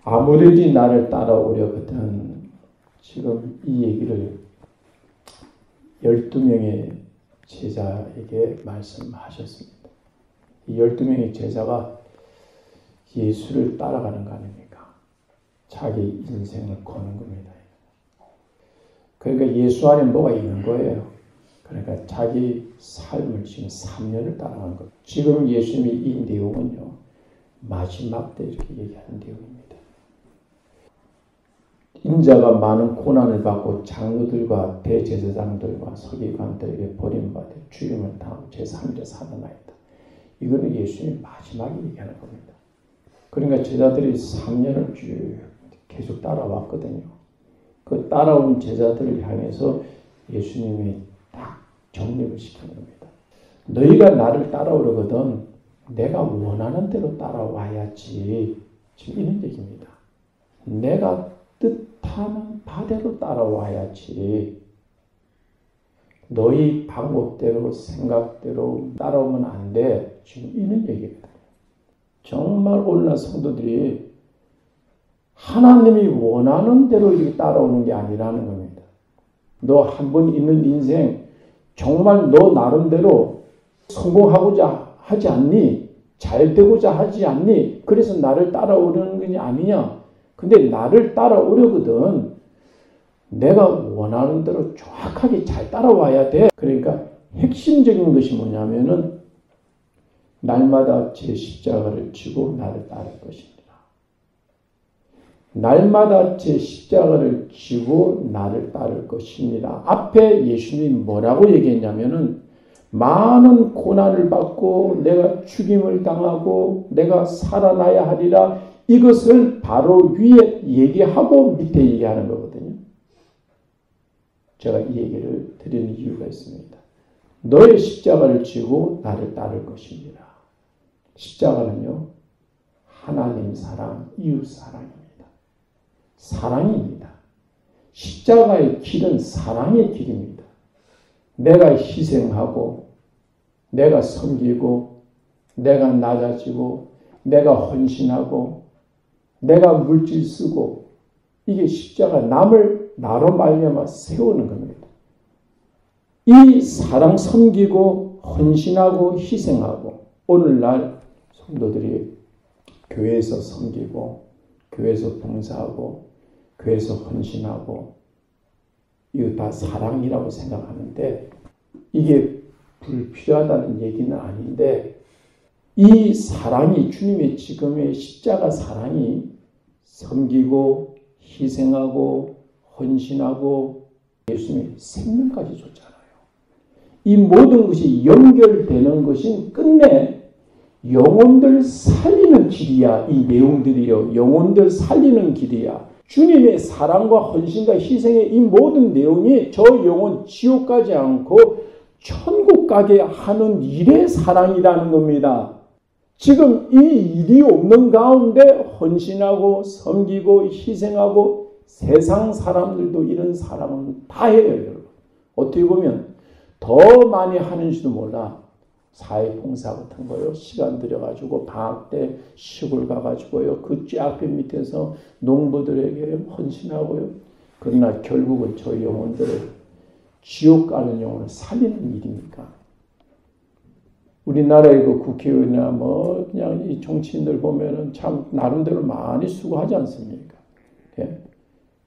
아무래도 나를 따라오려거든. 지금 이 얘기를 12명의 제자에게 말씀하셨습니다. 이 12명의 제자가 예수를 따라가는 거 아닙니까? 자기 인생을 거는 겁니다. 그러니까 예수 안에 뭐가 있는 거예요. 그러니까 자기 삶을 지금 3년을 따라가는 거예요. 지금 예수님이 이 내용은요, 마지막 때 이렇게 얘기하는 내용입니다. 인자가 많은 고난을 받고 장로들과 대제사장들과 서기관들에게 버림받아 죽임을 당하고 제3일에 살아나있다. 이거는 예수님이 마지막에 얘기하는 겁니다. 그러니까 제자들이 3년을 쭉 계속 따라왔거든요. 그 따라온 제자들을 향해서 예수님이 딱 정립을 시키는 겁니다. 너희가 나를 따라오려거든 내가 원하는 대로 따라와야지. 지금 이런 얘기입니다. 내가 뜻하는 바대로 따라와야지. 너희 방법대로 생각대로 따라오면 안 돼. 지금 이런 얘기입니다. 정말 오늘날 성도들이 하나님이 원하는 대로 이렇게 따라오는 게 아니라는 겁니다. 너 한 번 있는 인생 정말 너 나름대로 성공하고자 하지 않니? 잘 되고자 하지 않니? 그래서 나를 따라오려는 게 아니냐? 근데 나를 따라오려거든 내가 원하는 대로 정확하게 잘 따라와야 돼. 그러니까 핵심적인 것이 뭐냐면은 날마다 제 십자가를 지고 나를 따를 것입니다. 날마다 제 십자가를 지고 나를 따를 것입니다. 앞에 예수님이 뭐라고 얘기했냐면은 많은 고난을 받고 내가 죽임을 당하고 내가 살아나야 하리라. 이것을 바로 위에 얘기하고 밑에 얘기하는 거거든요. 제가 이 얘기를 드리는 이유가 있습니다. 너의 십자가를 지고 나를 따를 것입니다. 십자가는요, 하나님 사랑, 이웃 사랑입니다. 사랑입니다. 십자가의 길은 사랑의 길입니다. 내가 희생하고, 내가 섬기고, 내가 낮아지고, 내가 헌신하고, 내가 물질 쓰고, 이게 십자가 남을 나로 말미암아 세우는 겁니다. 이 사랑 섬기고 헌신하고 희생하고 오늘날 성도들이 교회에서 섬기고 교회에서 봉사하고 교회에서 헌신하고 이거 다 사랑이라고 생각하는데 이게 불필요하다는 얘기는 아닌데 이 사랑이 주님의 지금의 십자가 사랑이 섬기고 희생하고 헌신하고 예수님의 생명까지 줬잖아요. 이 모든 것이 연결되는 것이 끝내 영혼들 살리는 길이야. 이 내용들이요. 영혼들 살리는 길이야. 주님의 사랑과 헌신과 희생의 이 모든 내용이 저 영혼 지옥 가지 않고 천국 가게 하는 일의 사랑이라는 겁니다. 지금 이 일이 없는 가운데 헌신하고 섬기고 희생하고 세상 사람들도 이런 사랑은 다 해요. 여러분. 어떻게 보면 더 많이 하는지도 몰라. 사회봉사 같은 거요. 시간 들여가지고 방학 때 시골 가가지고요. 그 쫙 밑에서 농부들에게 헌신하고요. 그러나 결국은 저 영혼들을 지옥 가는 영혼을 살리는 일입니까? 우리나라의 그 국회의원이나 뭐 그냥 이 정치인들 보면은 참 나름대로 많이 수고하지 않습니까? 예?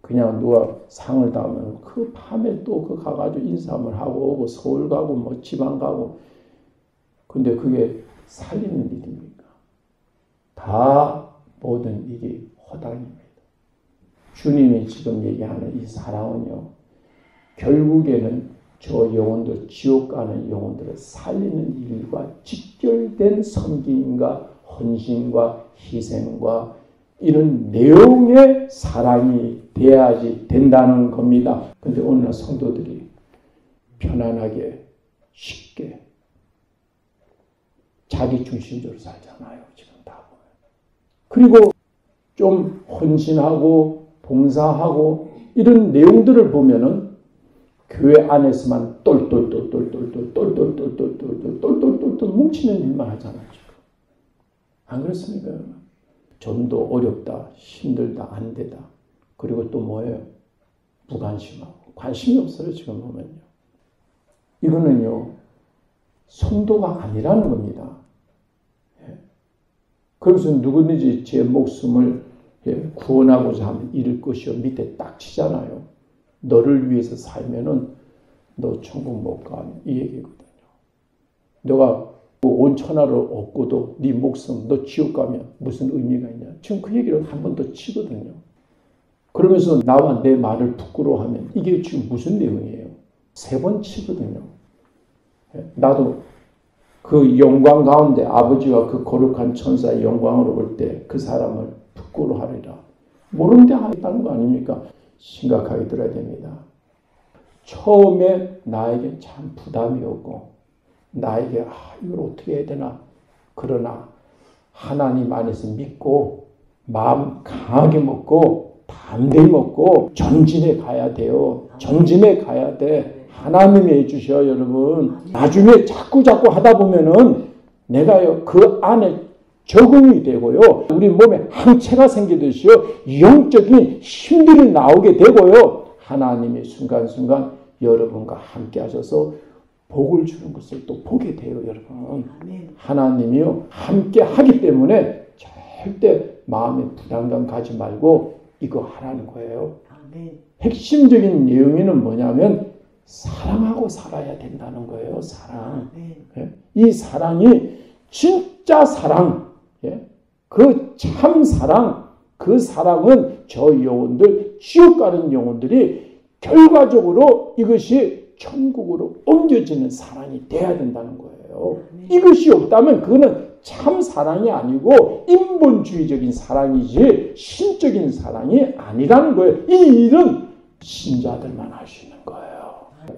그냥 누가 상을 다하면 그 밤에 또 그 가가지고 인사를 하고 오고 서울 가고 뭐 지방 가고 근데 그게 살리는 일입니까? 다 모든 일이 허당입니다. 주님이 지금 얘기하는 이 사랑은요. 결국에는 저 영혼들, 지옥 가는 영혼들을 살리는 일과 직결된 섬김과 헌신과 희생과 이런 내용의 사랑이 돼야지 된다는 겁니다. 근데 오늘날 성도들이 편안하게 쉽게 자기 중심적으로 살잖아요. 지금 다 보면. 그리고 좀 헌신하고 봉사하고 이런 내용들을 보면은 교회 안에서만 똘똘똘똘똘똘똘똘똘똘똘똘똘똘똘 뭉치는 일만 하잖아요. 지금. 안 그렇습니까? 전도 어렵다, 힘들다, 안 되다. 그리고 또 뭐예요? 무관심하고 관심이 없어요. 지금 보면요. 이거는요. 성도가 아니라는 겁니다. 예. 그래서 누구든지 제 목숨을 구원하고자 하면 잃을 것이요. 밑에 딱 치잖아요. 너를 위해서 살면은 너 천국 못 가. 이 얘기거든요. 너가 온 천하를 얻고도 네 목숨 너 지옥 가면 무슨 의미가 있냐. 지금 그 얘기를 한 번 더 치거든요. 그러면서 나와 내 말을 부끄러워하면 이게 지금 무슨 내용이에요? 3번 치거든요. 나도 그 영광 가운데 아버지와 그 거룩한 천사의 영광으로 볼 때 그 사람을 부끄러워하리라. 모르는 데 하겠다는 거 아닙니까? 심각하게 들어야 됩니다. 처음에 나에게 참 부담이 오고 나에게 이걸 어떻게 해야 되나. 그러나 하나님 안에서 믿고 마음 강하게 먹고 담대히 먹고 전진해 가야 돼요. 전진해 가야 돼. 하나님이 해주셔 여러분. 나중에 자꾸 하다 보면은 내가요 그 안에 적응이 되고요. 우리 몸에 항체가 생기듯이요. 영적인 힘들이 나오게 되고요. 하나님이 순간순간 여러분과 함께 하셔서 복을 주는 것을 또 보게 돼요. 여러분. 하나님이요 함께 하기 때문에 절대 마음에 부담감 가지 말고 이거 하라는 거예요. 핵심적인 내용은 뭐냐면 사랑하고 살아야 된다는 거예요. 사랑. 이 사랑이 진짜 사랑. 그 참 사랑. 그 사랑은 저 영혼들, 지옥 가는 영혼들이 결과적으로 이것이 천국으로 옮겨지는 사랑이 돼야 된다는 거예요. 이것이 없다면 그거는 참 사랑이 아니고 인본주의적인 사랑이지 신적인 사랑이 아니라는 거예요. 이 일은 신자들만 할 수 있는 거예요.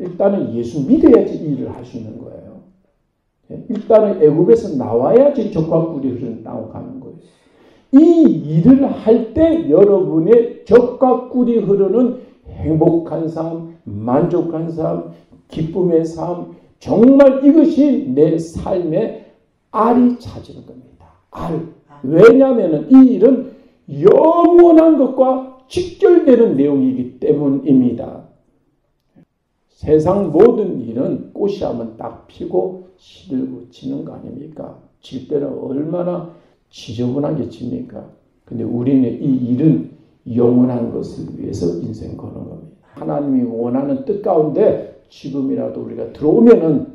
일단은 예수 믿어야지 이 일을 할 수 있는 거예요. 일단은 애굽에서 나와야지 젖과 꿀이 흐르는 땅으로 가는 거예요. 이 일을 할 때 여러분의 젖과 꿀이 흐르는 행복한 삶, 만족한 삶, 기쁨의 삶, 정말 이것이 내 삶의 알이 찾은 겁니다. 알. 왜냐하면 이 일은 영원한 것과 직결되는 내용이기 때문입니다. 세상 모든 일은 꽃이 하면 딱 피고 시들고 지는 거 아닙니까? 질 때는 얼마나 지저분하게 집니까? 근데 우리는 이 일은 영원한 것을 위해서 인생 거는 겁니다. 하나님이 원하는 뜻 가운데 지금이라도 우리가 들어오면은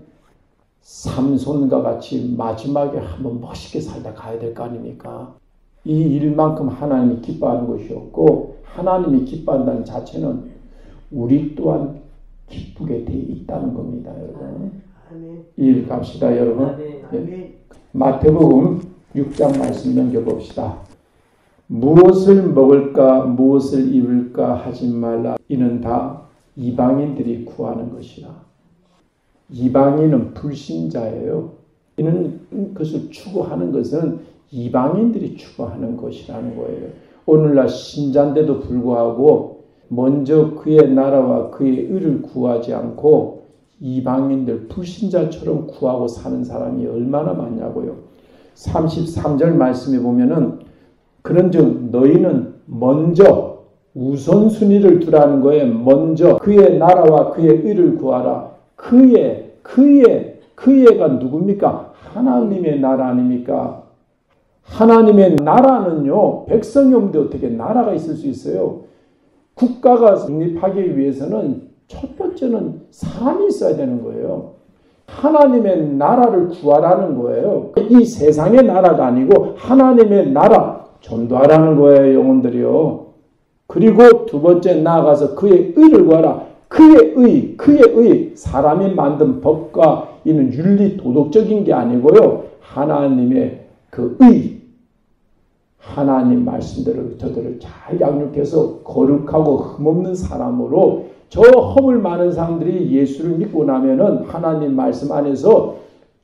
삼손과 같이 마지막에 한번 멋있게 살다 가야 될 거 아닙니까? 이 일만큼 하나님이 기뻐하는 것이 없고 하나님이 기뻐한다는 자체는 우리 또한 기쁘게 돼 있다는 겁니다, 여러분. 이 일 갑시다, 여러분. 네. 마태복음 6장 말씀 넘겨봅시다. 무엇을 먹을까 무엇을 입을까 하지 말라. 이는 다 이방인들이 구하는 것이라. 이방인은 불신자예요. 이는 그것을 추구하는 것은 이방인들이 추구하는 것이라는 거예요. 오늘날 신자인데도 불구하고 먼저 그의 나라와 그의 의를 구하지 않고 이방인들 불신자처럼 구하고 사는 사람이 얼마나 많냐고요. 33절 말씀에 보면은 그런즉 너희는 먼저 우선순위를 두라는 거예요. 먼저 그의 나라와 그의 의를 구하라. 그의가 누굽니까? 하나님의 나라 아닙니까? 하나님의 나라는요. 백성이 없는데 어떻게 나라가 있을 수 있어요? 국가가 성립하기 위해서는 첫 번째는 사람이 있어야 되는 거예요. 하나님의 나라를 구하라는 거예요. 이 세상의 나라가 아니고 하나님의 나라 전도하라는 거예요. 영혼들이요. 그리고 두 번째 나아가서 그의 의를 구하라. 그의 의, 사람이 만든 법과 이는 윤리 도덕적인 게 아니고요. 하나님의 그 의, 하나님 말씀대로 저들을 잘 양육해서 거룩하고 흠없는 사람으로 저 허물 많은 사람들이 예수를 믿고 나면은 하나님 말씀 안에서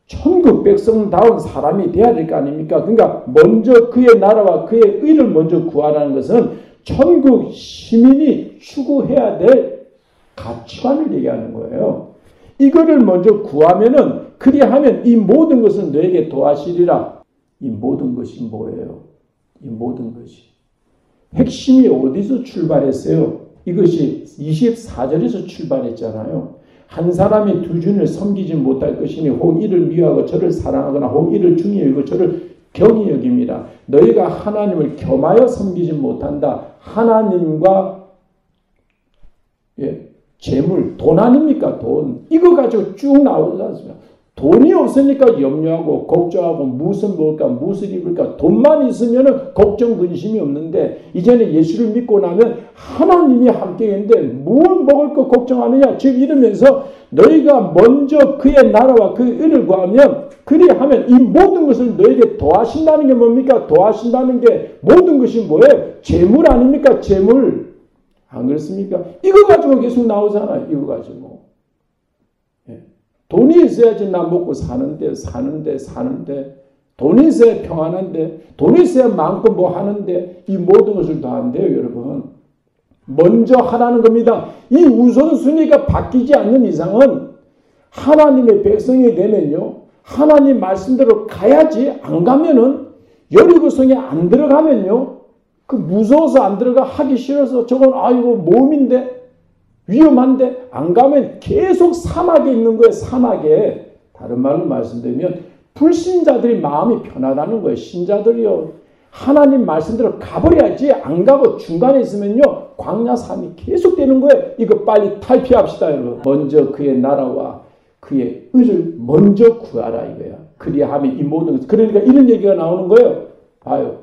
천국 백성다운 사람이 돼야 될 거 아닙니까? 그러니까 먼저 그의 나라와 그의 의를 먼저 구하라는 것은 천국 시민이 추구해야 될 가치관을 얘기하는 거예요. 이거를 먼저 구하면은 그리하면 이 모든 것은 너에게 더하시리라. 이 모든 것이 뭐예요? 이 모든 것이. 핵심이 어디서 출발했어요? 이것이 24절에서 출발했잖아요. 한 사람이 두 주인을 섬기지 못할 것이니 혹 이를 미워하고 저를 사랑하거나 혹 이를 중히 여기고 저를 경히 여깁니다. 너희가 하나님을 겸하여 섬기지 못한다. 하나님과 재물, 돈 아닙니까? 돈. 이거 가지고 쭉 나오지 않습니까? 돈이 없으니까 염려하고 걱정하고 무슨 먹을까 무슨 입을까 돈만 있으면 걱정 근심이 없는데 이제는 예수를 믿고 나면 하나님이 함께 있는데 무엇 먹을 거 걱정하느냐 즉 이러면서 너희가 먼저 그의 나라와 그의 의를 구하면 그리하면 이 모든 것을 너에게 더하신다는 게 뭡니까? 더하신다는 게 모든 것이 뭐예요? 재물 아닙니까? 재물. 안 그렇습니까? 이거 가지고 계속 나오잖아요. 이거 가지고. 돈이 있어야지 나 먹고 사는데 돈이 있어야 평안한데 돈이 있어야 마음껏 뭐 하는데 이 모든 것을 다 한대요. 여러분. 먼저 하라는 겁니다. 이 우선순위가 바뀌지 않는 이상은 하나님의 백성이 되면요. 하나님 말씀대로 가야지 안 가면은 여리고성에 안 들어가면요. 그 무서워서 안 들어가 하기 싫어서 저건 아이고 몸인데 위험한데 안 가면 계속 사막에 있는 거예요. 사막에. 다른 말로 말씀드리면 불신자들이 마음이 편하다는 거예요. 신자들이요. 하나님 말씀대로 가버려야지 안 가고 중간에 있으면요. 광야 삶이 계속 되는 거예요. 이거 빨리 탈피합시다 여러분. 먼저 그의 나라와 그의 의를 먼저 구하라 이거야. 그리하면 이 모든 것. 그러니까 이런 얘기가 나오는 거예요. 봐요.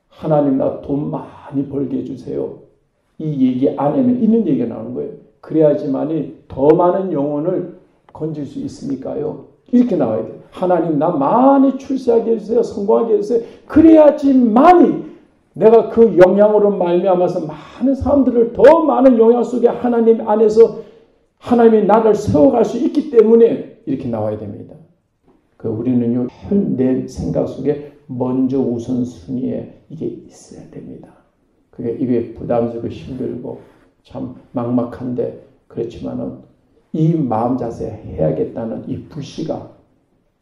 하나님 나 돈 많이 벌게 해주세요. 이 얘기 안에는 이런 얘기가 나오는 거예요. 그래야지만이 더 많은 영혼을 건질 수 있으니까요. 이렇게 나와야 돼요. 하나님 나 많이 출세하게 해주세요. 성공하게 해주세요. 그래야지만이 내가 그 영향으로 말미암아서 많은 사람들을 더 많은 영향 속에 하나님 안에서 하나님이 나를 세워갈 수 있기 때문에 이렇게 나와야 됩니다. 우리는요. 내 생각 속에 먼저 우선순위에 이게 있어야 됩니다. 이게 부담스럽고 힘들고 참 막막한데 그렇지만은 이 마음 자세 해야겠다는 이 불씨가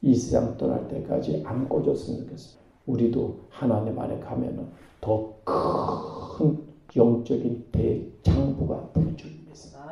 이 세상 떠날 때까지 안 꺼졌으면 좋겠어요. 우리도 하나님 안에 가면은 더 큰 영적인 대장부가 부르짖습니다.